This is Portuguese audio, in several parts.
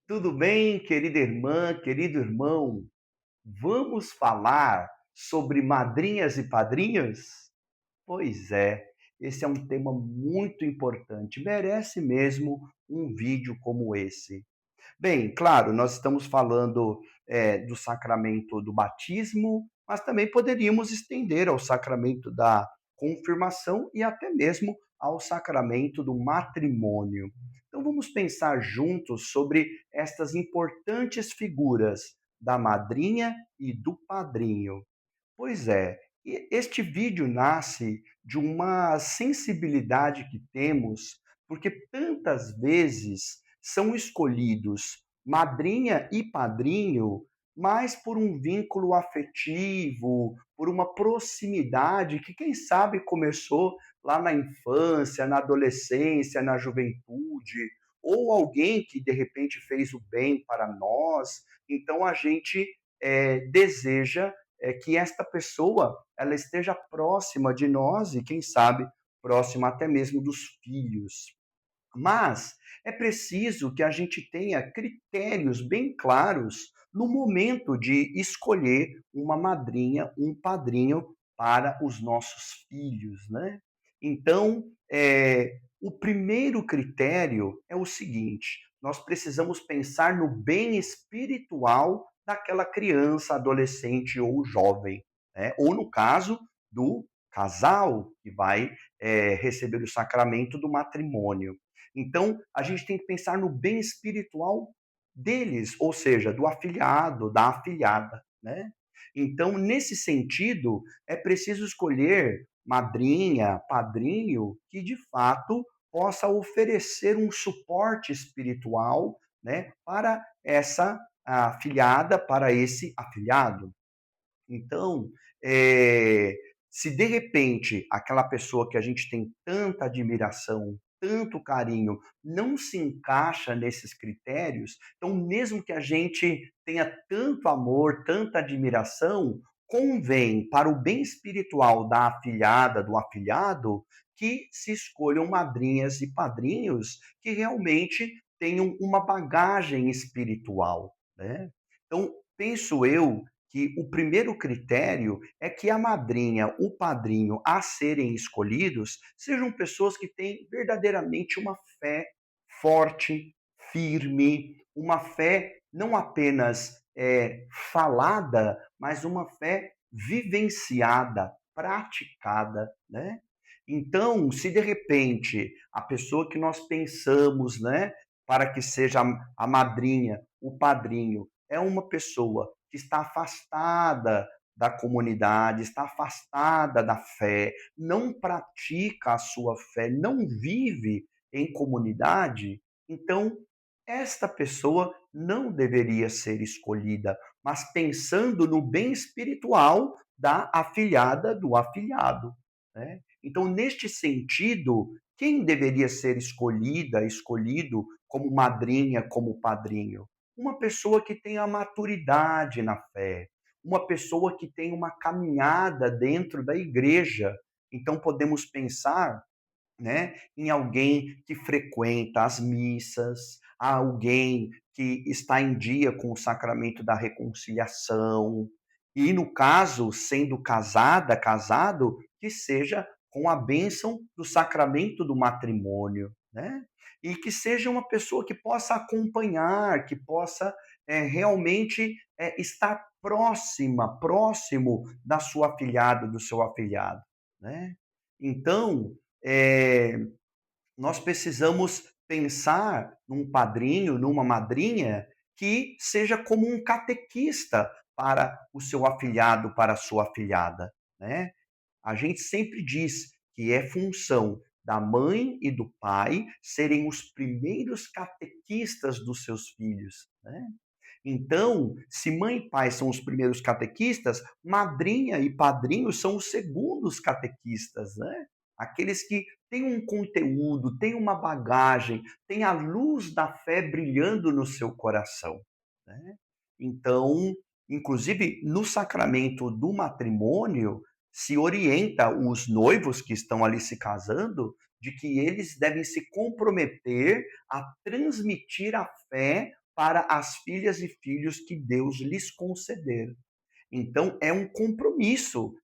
Tudo bem, querida irmã, querido irmão? Vamos falar sobre madrinhas e padrinhos? Pois é, esse é um tema muito importante, merece mesmo um vídeo como esse. Bem, claro, nós estamos falando do sacramento do batismo, mas também poderíamos estender ao sacramento da confirmação e até mesmo ao sacramento do matrimônio. Então vamos pensar juntos sobre estas importantes figuras da madrinha e do padrinho. Pois é, e este vídeo nasce de uma sensibilidade que temos, porque tantas vezes são escolhidos madrinha e padrinho, mais por um vínculo afetivo, por uma proximidade que, quem sabe, começou lá na infância, na adolescência, na juventude, ou alguém que de repente fez o bem para nós. Então a gente deseja que esta pessoa ela esteja próxima de nós e, quem sabe, próxima até mesmo dos filhos. Mas é preciso que a gente tenha critérios bem claros no momento de escolher uma madrinha, um padrinho para os nossos filhos, né? Então, o primeiro critério é o seguinte: nós precisamos pensar no bem espiritual daquela criança, adolescente ou jovem, né? Ou no caso do casal que vai receber o sacramento do matrimônio. Então, a gente tem que pensar no bem espiritual deles, ou seja, do afilhado, da afilhada, né? Então, nesse sentido, é preciso escolher madrinha, padrinho, que de fato possa oferecer um suporte espiritual, né, para essa afilhada, para esse afilhado. Então, eh, se de repente aquela pessoa que a gente tem tanta admiração, tanto carinho, não se encaixa nesses critérios, então mesmo que a gente tenha tanto amor, tanta admiração, convém para o bem espiritual da afilhada, do afilhado, que se escolham madrinhas e padrinhos que realmente tenham uma bagagem espiritual, né. Então, penso eu que o primeiro critério é que a madrinha, o padrinho a serem escolhidos sejam pessoas que têm verdadeiramente uma fé forte, firme, uma fé não apenas falada, mas uma fé vivenciada, praticada, né? Então, se de repente a pessoa que nós pensamos, né, para que seja a madrinha, o padrinho, é uma pessoa que está afastada da comunidade, está afastada da fé, não pratica a sua fé, não vive em comunidade, então esta pessoa não deveria ser escolhida, mas pensando no bem espiritual da afilhada, do afilhado, né? Então, neste sentido, quem deveria ser escolhida, escolhido como madrinha, como padrinho? Uma pessoa que tenha maturidade na fé, uma pessoa que tem uma caminhada dentro da igreja. Então podemos pensar, né, em alguém que frequenta as missas, alguém que está em dia com o sacramento da reconciliação, e no caso, sendo casada, casado, que seja com a bênção do sacramento do matrimônio, né? E que seja uma pessoa que possa acompanhar, que possa realmente estar próxima, próximo da sua afilhada, do seu afilhado, né? Então, eh, nós precisamos pensar num padrinho, numa madrinha, que seja como um catequista para o seu afilhado, para a sua afilhada, né? A gente sempre diz que é função da mãe e do pai serem os primeiros catequistas dos seus filhos, né? Então, se mãe e pai são os primeiros catequistas, madrinha e padrinho são os segundos catequistas, né? Aqueles que têm um conteúdo, têm uma bagagem, têm a luz da fé brilhando no seu coração, né? Então, inclusive no sacramento do matrimônio, se orienta os noivos que estão ali se casando de que eles devem se comprometer a transmitir a fé para as filhas e filhos que Deus lhes conceder. Então é um compromisso,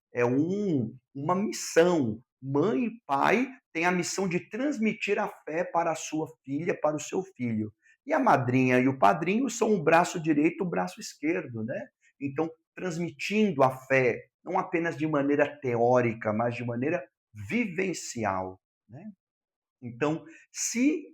uma missão. Mãe e pai têm a missão de transmitir a fé para a sua filha, para o seu filho. E a madrinha e o padrinho são o braço direito, o braço esquerdo, né? Então, transmitindo a fé, não apenas de maneira teórica, mas de maneira vivencial, né? Então, se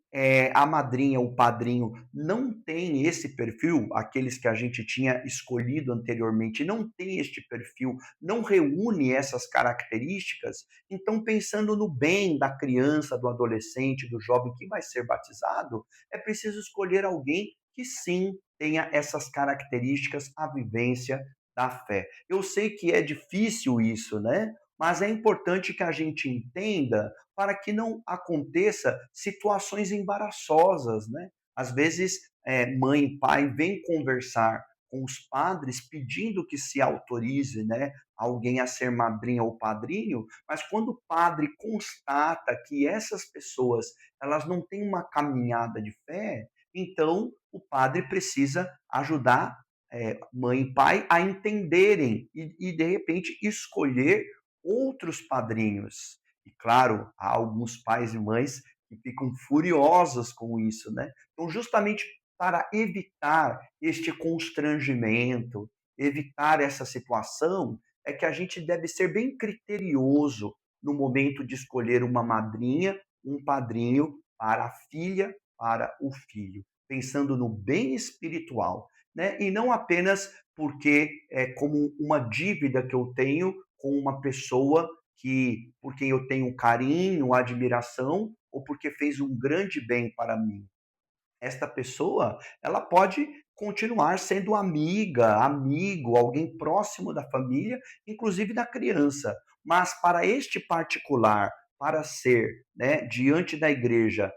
a madrinha ou o padrinho não tem esse perfil, aqueles que a gente tinha escolhido anteriormente não tem este perfil, não reúne essas características, então pensando no bem da criança, do adolescente, do jovem que vai ser batizado, é preciso escolher alguém que sim tenha essas características, a vivência da fé. Eu sei que é difícil isso, né? Mas é importante que a gente entenda para que não aconteça situações embaraçosas, né? Às vezes, mãe e pai vêm conversar com os padres pedindo que se autorize, né, alguém a ser madrinha ou padrinho, mas quando o padre constata que essas pessoas elas não têm uma caminhada de fé, então o padre precisa ajudar mãe e pai a entenderem e de repente escolher outros padrinhos. E claro, há alguns pais e mães que ficam furiosos com isso, né? Então, justamente para evitar este constrangimento, evitar essa situação, é que a gente deve ser bem criterioso no momento de escolher uma madrinha, um padrinho para a filha, para o filho, pensando no bem espiritual, né? E não apenas porque é como uma dívida que eu tenho com uma pessoa que por quem eu tenho carinho, admiração, ou porque fez um grande bem para mim. Esta pessoa, ela pode continuar sendo amiga, amigo, alguém próximo da família, inclusive da criança. Mas para este particular, para ser, né, diante da igreja,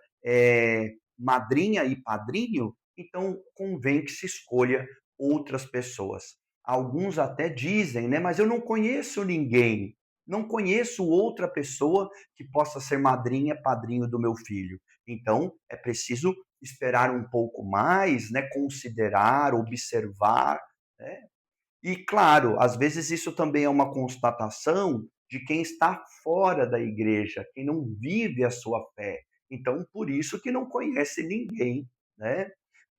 madrinha e padrinho, então convém que se escolha outras pessoas. Alguns até dizem, né, mas eu não conheço ninguém, não conheço outra pessoa que possa ser madrinha, padrinho do meu filho. Então, é preciso esperar um pouco mais, né, considerar, observar, né? E claro, às vezes isso também é uma constatação de quem está fora da igreja, quem não vive a sua fé. Então, por isso que não conhece ninguém, né?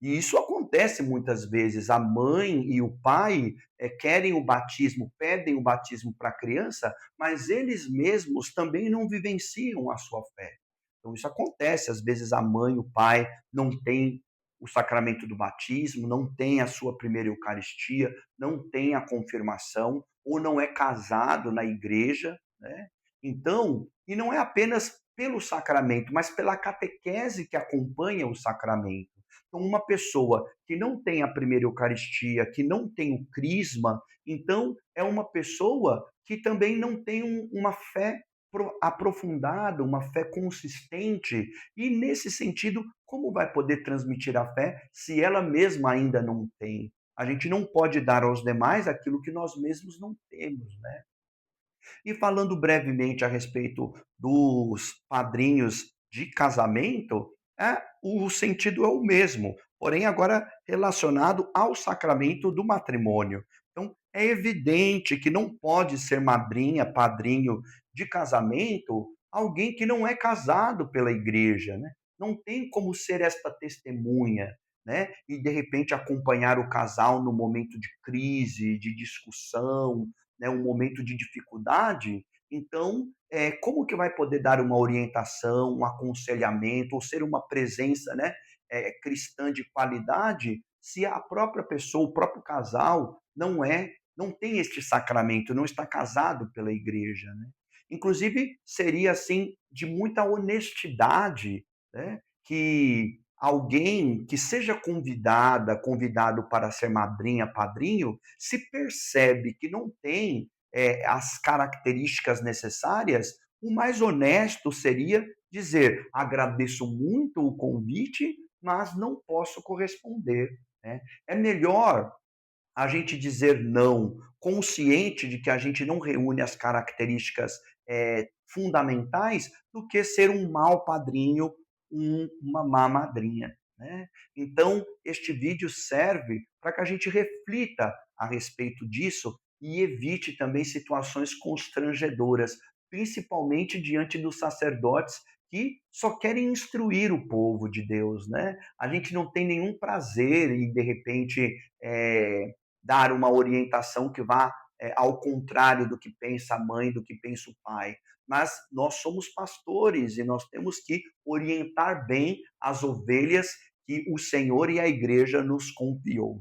E isso acontece muitas vezes. A mãe e o pai querem o batismo, pedem o batismo para a criança, mas eles mesmos também não vivenciam a sua fé. Então, isso acontece. Às vezes, a mãe, o pai não tem o sacramento do batismo, não tem a sua primeira Eucaristia, não tem a confirmação, ou não é casado na igreja, né? Então, e não é apenas pelo sacramento, mas pela catequese que acompanha o sacramento. Então, uma pessoa que não tem a primeira Eucaristia, que não tem o crisma, então é uma pessoa que também não tem uma fé aprofundada, uma fé consistente, e nesse sentido, como vai poder transmitir a fé se ela mesma ainda não tem? A gente não pode dar aos demais aquilo que nós mesmos não temos, né? E falando brevemente a respeito dos padrinhos de casamento, o sentido é o mesmo, porém agora relacionado ao sacramento do matrimônio. Então, é evidente que não pode ser madrinha, padrinho de casamento alguém que não é casado pela igreja, né? Não tem como ser esta testemunha, né? E de repente acompanhar o casal no momento de crise, de discussão, né, um momento de dificuldade, então, como que vai poder dar uma orientação, um aconselhamento, ou ser uma presença, né, cristã de qualidade, se a própria pessoa, o próprio casal, não tem este sacramento, não está casado pela igreja, né? Inclusive, seria assim de muita honestidade, né, que alguém que seja convidado para ser madrinha, padrinho, se percebe que não tem as características necessárias, o mais honesto seria dizer: agradeço muito o convite, mas não posso corresponder. Né? É melhor a gente dizer não, consciente de que a gente não reúne as características fundamentais, do que ser um mau padrinho, uma má madrinha. né? Então, este vídeo serve para que a gente reflita a respeito disso e evite também situações constrangedoras, principalmente diante dos sacerdotes que só querem instruir o povo de Deus, né? A gente não tem nenhum prazer em, de repente, dar uma orientação que vá ao contrário do que pensa a mãe, do que pensa o pai. Mas nós somos pastores e nós temos que orientar bem as ovelhas que o Senhor e a igreja nos confiou.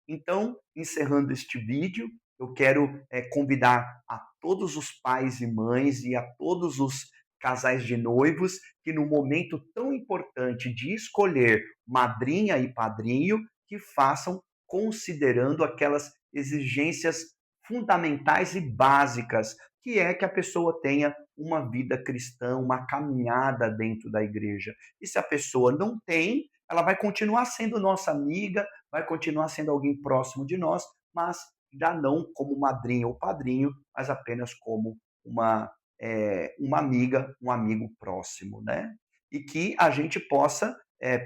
Então, encerrando este vídeo, eu quero convidar a todos os pais e mães e a todos os casais de noivos que no momento tão importante de escolher madrinha e padrinho, que façam considerando aquelas exigências fundamentais e básicas, que é que a pessoa tenha uma vida cristã, uma caminhada dentro da igreja. E se a pessoa não tem, ela vai continuar sendo nossa amiga, vai continuar sendo alguém próximo de nós, mas já não como madrinha ou padrinho, mas apenas como uma amiga, um amigo próximo, né? E que a gente possa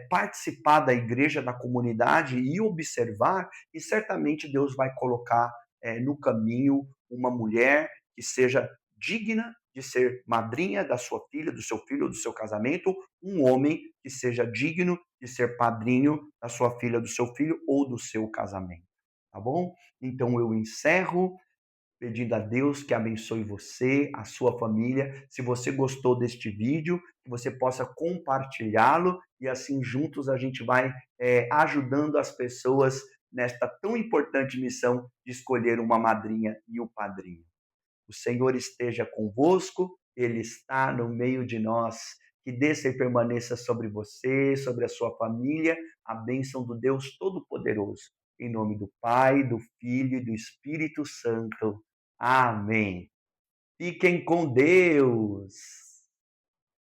participar da igreja, da comunidade e observar, e certamente Deus vai colocar no caminho uma mulher que seja digna de ser madrinha da sua filha, do seu filho, do seu casamento, um homem que seja digno de ser padrinho da sua filha, do seu filho ou do seu casamento. Tá bom? Então eu encerro pedindo a Deus que abençoe você, a sua família. Se você gostou deste vídeo, que você possa compartilhá-lo e assim juntos a gente vai ajudando as pessoas nesta tão importante missão de escolher uma madrinha e um padrinho. O Senhor esteja convosco, Ele está no meio de nós. Que desça e permaneça sobre você, sobre a sua família, a bênção do Deus Todo-Poderoso. Em nome do Pai, do Filho e do Espírito Santo. Amém. Fiquem com Deus.